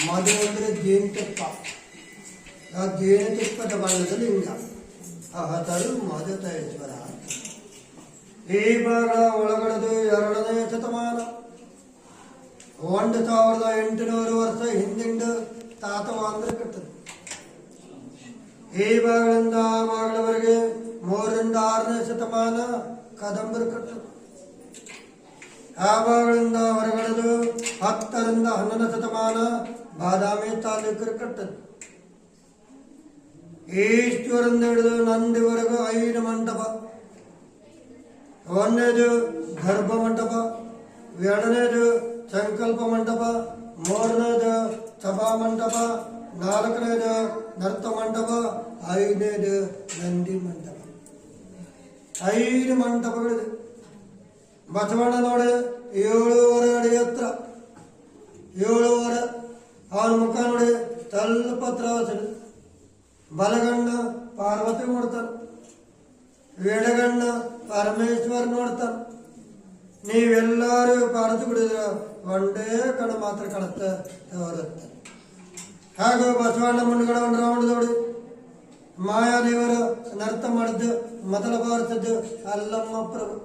ಮಧು ಅಂದರೆ ಜೇನುತುಪ್ಪ. ಆ ಜೇನುತುಪ್ಪದ ಬಣ್ಣದ ಲಿಂಗ ಅಹತರು ಮಧುತೇಶ್ವರ. ಈ ಭಾಗ ಒಳಗಡೆದು 2ನೇ ಶತಮಾನ, 1800 ವರ್ಷ ಹಿಂದಿಂದ ತಾತವಾಂದ್ರ ಕಟ್ಟದು. ಈ ಭಾಗಗಳಿಂದ ಆ ಭಾಗದವರೆಗೆ 3ರಿಂದ 6ನೇ ಶತಮಾನ ಕದಂಬರು ಕಟ್ಟದು. ಆ ಭಾಗಗಳಿಂದ ಹೊರಗಡೆದು 10ರಿಂದ 11ನೇ ಶತಮಾನ ಬಾದಾಮಿ ತಾಲೂಕರು ಕಟ್ಟದು. ಈಶ್ವರಿಂದ ಹಿಡಿದು ನಂದಿವರೆಗೂ 5 ಮಂಟಪ. 1ನೇದು ಗರ್ಭ ಮಂಟಪ, 2ನೇದು ಸಂಕಲ್ಪ ಮಂಟಪ, 3ನೇದು ಸಭಾ ಮಂಟಪ, 4ನೇದು ನರ್ತ ಮಂಟಪ, 5ನೇದು ನಂದಿ ಮಂಟಪ. 5 ಮಂಟಪಗಳಿದೆ. ಬಸವಣ್ಣ ನೋಡಿ 7.5 ಅಡಿ ಎತ್ತರ, 7.5. ಅವನ ಮುಖ ನೋಡಿ ಸ್ವಲ್ಪ ತ್ರಾಸಿದೆ. ಬಲಗಣ್ಣ ಪಾರ್ವತಿ ನೋಡ್ತಾನೆ, ಎಡಗಣ್ಣ ಪರಮೇಶ್ವರ್ ನೋಡ್ತಾನೆ. ನೀವೆಲ್ಲರೂ ಪಾರ್ವತಿ ಬಿಡಿದ್ರೆ ಒಂದೇ ಕಣ ಮಾತ್ರ ಕಾಣುತ್ತೆ ಹೊರತ್ತೆ. ಹಾಗೂ ಬಸವಣ್ಣ ಮುಂದ್ಗಡೆ ಒಂದು ರೌಂಡ್ ನೋಡಿ ಮಾಯಾದೇವರು ನರ್ತ ಮಾಡಿದ್ದು ಮೊದಲ ಭಾರತದ್ದು ಅಲ್ಲಮ್ಮ ಪ್ರಭು.